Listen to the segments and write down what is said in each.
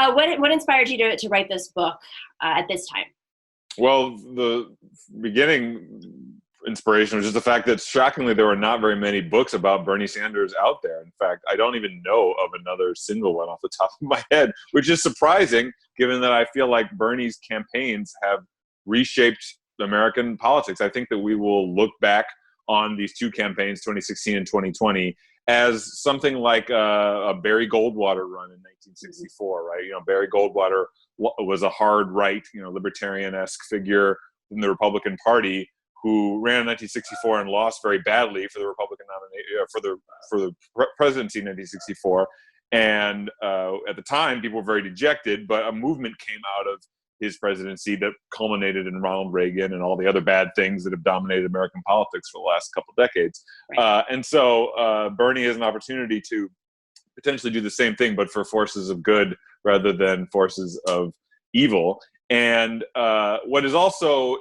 What inspired you to write this book at this time? Well, the beginning inspiration was just the fact that shockingly there were not very many books about Bernie Sanders out there. In fact, I don't even know of another single one off the top of my head, which is surprising given that I feel like Bernie's campaigns have reshaped American politics. I think that we will look back on these two campaigns, 2016 and 2020, as something like a Barry Goldwater run in 1964, right? Barry Goldwater was a hard right, libertarian-esque figure in the Republican Party who ran in 1964 and lost very badly for the Republican nomination for the presidency in 1964. And at the time, people were very dejected, but a movement came out of his presidency that culminated in Ronald Reagan and all the other bad things that have dominated American politics for the last couple of decades. Right. And so Bernie has an opportunity to potentially do the same thing, but for forces of good rather than forces of evil. And what is also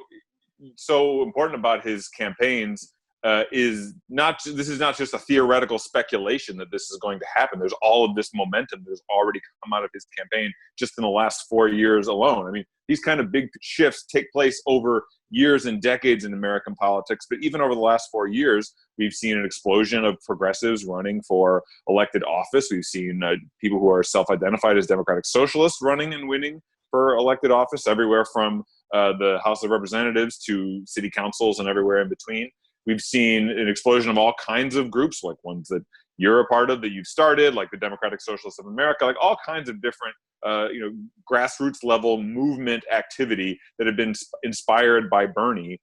so important about his campaigns is this is not just a theoretical speculation that this is going to happen. There's all of this momentum that has already come out of his campaign just in the last 4 years alone. I mean, these kind of big shifts take place over years and decades in American politics, but even over the last 4 years, we've seen an explosion of progressives running for elected office. We've seen people who are self-identified as Democratic Socialists running and winning for elected office everywhere from the House of Representatives to city councils and everywhere in between. We've seen an explosion of all kinds of groups, like ones that you're a part of that you've started, like the Democratic Socialists of America, like all kinds of different, grassroots level movement activity that have been inspired by Bernie.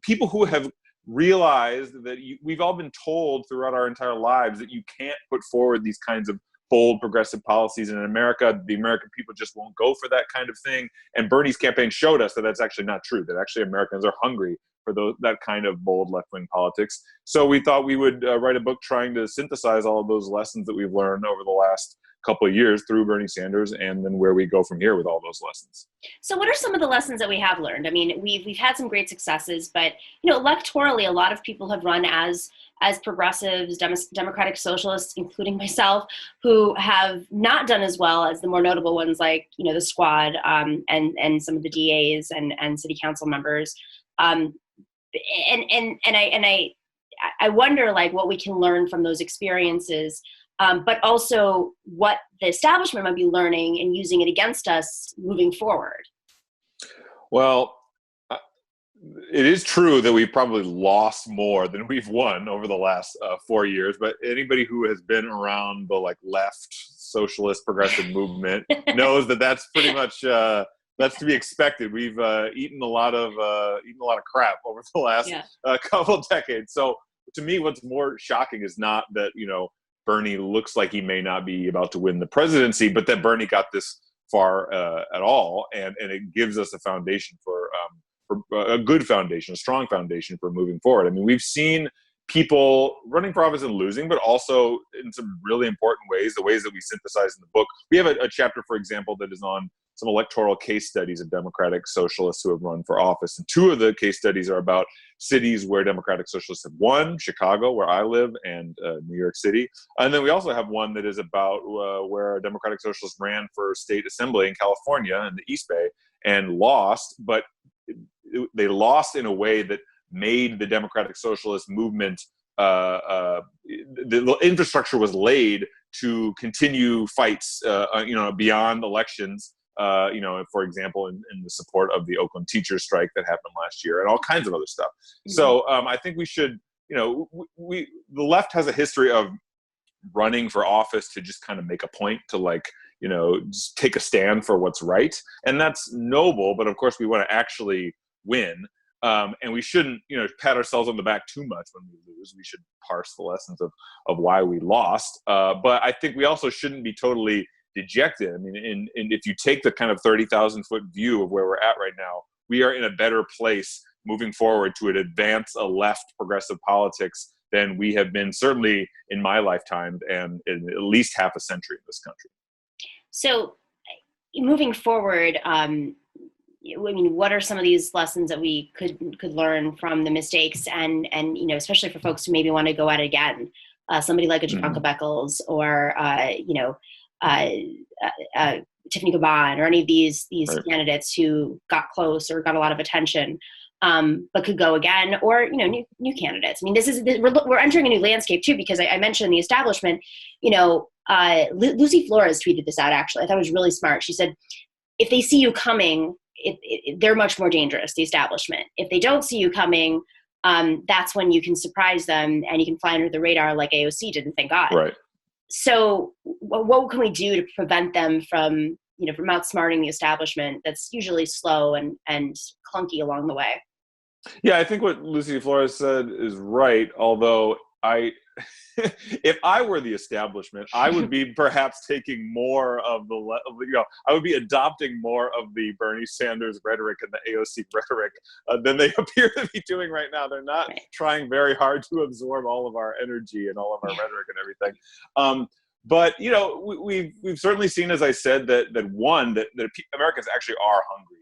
People who have realized that we've all been told throughout our entire lives that you can't put forward these kinds of bold progressive policies in America. The American people just won't go for that kind of thing. And Bernie's campaign showed us that that's actually not true, that actually Americans are hungry for that kind of bold left-wing politics. So we thought we would write a book trying to synthesize all of those lessons that we've learned over the last couple of years through Bernie Sanders, and then where we go from here with all those lessons. So what are some of the lessons that we have learned? I mean, we've had some great successes, but electorally, a lot of people have run as progressives, Democratic Socialists, including myself, who have not done as well as the more notable ones, like the Squad and some of the DAs and city council members. I wonder what we can learn from those experiences, but also what the establishment might be learning and using it against us moving forward. Well, it is true that we've probably lost more than we've won over the last 4 years, but anybody who has been around the left socialist progressive movement knows that that's pretty much that's to be expected. We've eaten a lot of crap over the last couple decades. So to me, what's more shocking is not that Bernie looks like he may not be about to win the presidency, but that Bernie got this far at all, and it gives us a foundation for a good foundation, a strong foundation for moving forward. I mean, we've seen people running for office and losing, but also in some really important ways, the ways that we synthesize in the book. We have a chapter, for example, that is on some electoral case studies of Democratic Socialists who have run for office. And two of the case studies are about cities where Democratic Socialists have won, Chicago, where I live, and New York City. And then we also have one that is about where Democratic Socialists ran for state assembly in California in the East Bay and lost, but they lost in a way that made the Democratic Socialist movement, the infrastructure was laid to continue fights, beyond elections. For example, in the support of the Oakland teachers strike that happened last year, and all kinds of other stuff. Mm-hmm. So I think we should, the left has a history of running for office to just kind of make a point to just take a stand for what's right, and that's noble. But of course, we want to actually win. And we shouldn't, pat ourselves on the back too much when we lose. We should parse the lessons of why we lost. But I think we also shouldn't be totally dejected. I mean, and if you take the kind of 30,000 foot view of where we're at right now, we are in a better place moving forward to advance a left progressive politics than we have been, certainly in my lifetime and in at least half a century in this country. So moving forward, what are some of these lessons that we could learn from the mistakes and especially for folks who maybe want to go at it again? Somebody like a Jacobin Beckles or, Tiffany Gaban or any of these Right. candidates who got close or got a lot of attention, but could go again, or new candidates. I mean, we're entering a new landscape too, because I mentioned the establishment. Lucy Flores tweeted this out. Actually, I thought it was really smart. She said, "If they see you coming, they're much more dangerous. The establishment. If they don't see you coming, that's when you can surprise them and you can fly under the radar like AOC did, and thank God." Right. So what can we do to prevent them from outsmarting the establishment that's usually slow and clunky along the way? Yeah, I think what Lucy Flores said is right, although if I were the establishment, I would be perhaps taking more of I would be adopting more of the Bernie Sanders rhetoric and the AOC rhetoric than they appear to be doing right now. They're not trying very hard to absorb all of our energy and all of our rhetoric and everything. But we've certainly seen, as I said, that Americans actually are hungry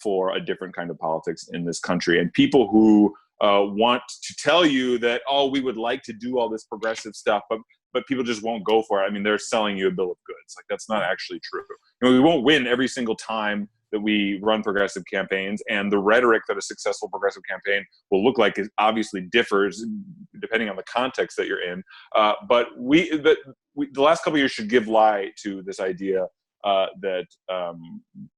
for a different kind of politics in this country, and people who want to tell you that, we would like to do all this progressive stuff, but people just won't go for it. I mean, they're selling you a bill of goods. Like, that's not actually true. We won't win every single time that we run progressive campaigns, and the rhetoric that a successful progressive campaign will look like obviously differs depending on the context that you're in. But the last couple of years should give lie to this idea that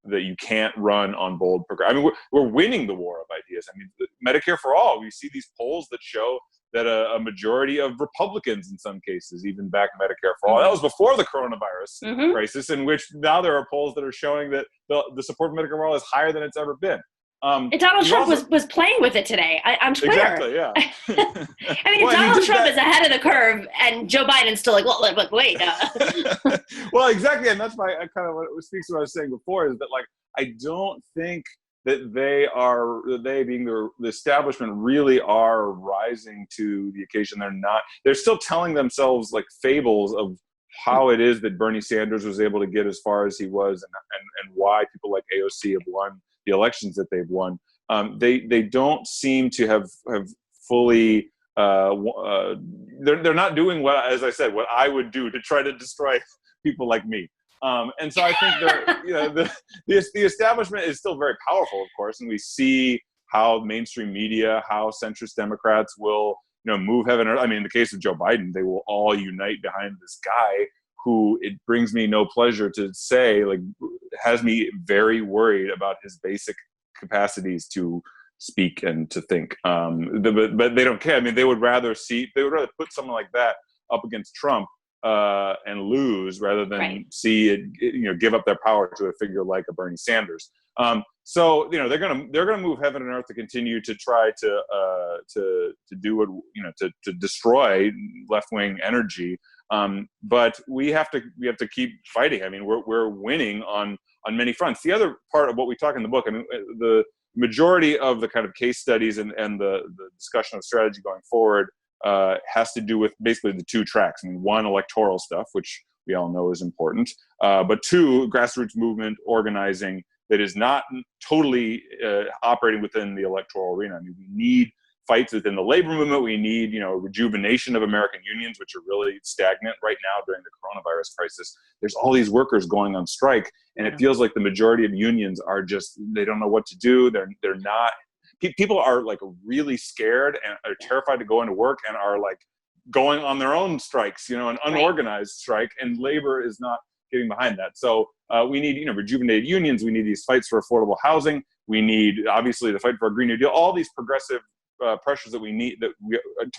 you can't run on bold progressive. I mean, we're winning the war of ideas. I mean, Medicare for all. We see these polls that show that a majority of Republicans, in some cases, even back Medicare for all. That was before the coronavirus crisis, in which now there are polls that are showing that the support for Medicare for all is higher than it's ever been. And Donald Trump was playing with it today on Twitter. Exactly, yeah. I mean, Donald Trump is ahead of the curve, and Joe Biden's still like, well, wait. Well, exactly, and that's why what speaks to what I was saying before, is that, like, I don't think that they being the establishment really are rising to the occasion. They're still telling themselves like fables of how it is that Bernie Sanders was able to get as far as he was, and why people like AOC have won the elections that they've won. They don't seem to have fully. They're not doing what, as I said, what I would do to try to destroy people like me. And so I think the establishment is still very powerful, of course, and we see how mainstream media, how centrist Democrats will move heaven and earth. I mean, in the case of Joe Biden, they will all unite behind this guy who, it brings me no pleasure to say, like, has me very worried about his basic capacities to speak and to think. But they don't care. I mean, they would rather put someone like that up against Trump and lose, rather than see it, give up their power to a figure like a Bernie Sanders. So they're gonna move heaven and earth to continue to try to do what to destroy left-wing energy. But we have to keep fighting. I mean, we're winning on many fronts. The other part of what we talk in the book, I mean, the majority of the kind of case studies and the discussion of strategy going forward has to do with basically the two tracks. I mean, one, electoral stuff, which we all know is important, but two, grassroots movement organizing that is not totally operating within the electoral arena. I mean, we need fights within the labor movement. We need, rejuvenation of American unions, which are really stagnant right now during the coronavirus crisis. There's all these workers going on strike, and it feels like the majority of unions are just, they don't know what to do. They're not. People are like really scared and are terrified to go into work, and are like going on their own strikes, an unorganized strike, and labor is not getting behind that. So we need, rejuvenated unions. We need these fights for affordable housing. We need, obviously, the fight for a Green New Deal. All these progressive pressures that we need to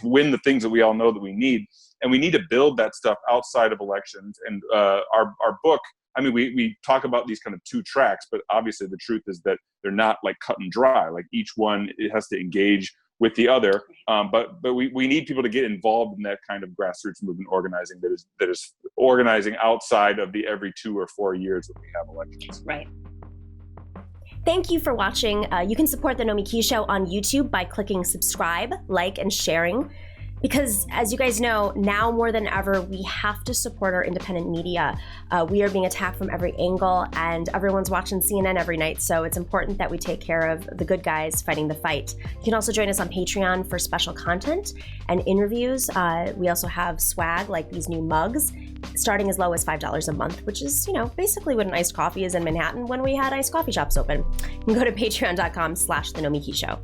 win the things that we all know that we need, and we need to build that stuff outside of elections. And our book, I mean, we talk about these kind of two tracks, but obviously the truth is that they're not like cut and dry. Like, each one, it has to engage with the other. But we need people to get involved in that kind of grassroots movement organizing that is organizing outside of the every 2 or 4 years that we have elections. Right. Thank you for watching. You can support the Nomiki Show on YouTube by clicking subscribe, like, and sharing. Because as you guys know, now more than ever, we have to support our independent media. We are being attacked from every angle, and everyone's watching CNN every night, so it's important that we take care of the good guys fighting the fight. You can also join us on Patreon for special content and interviews. We also have swag, like these new mugs, starting as low as $5 a month, which is, basically what an iced coffee is in Manhattan when we had iced coffee shops open. You can go to patreon.com/The Nomiki Show.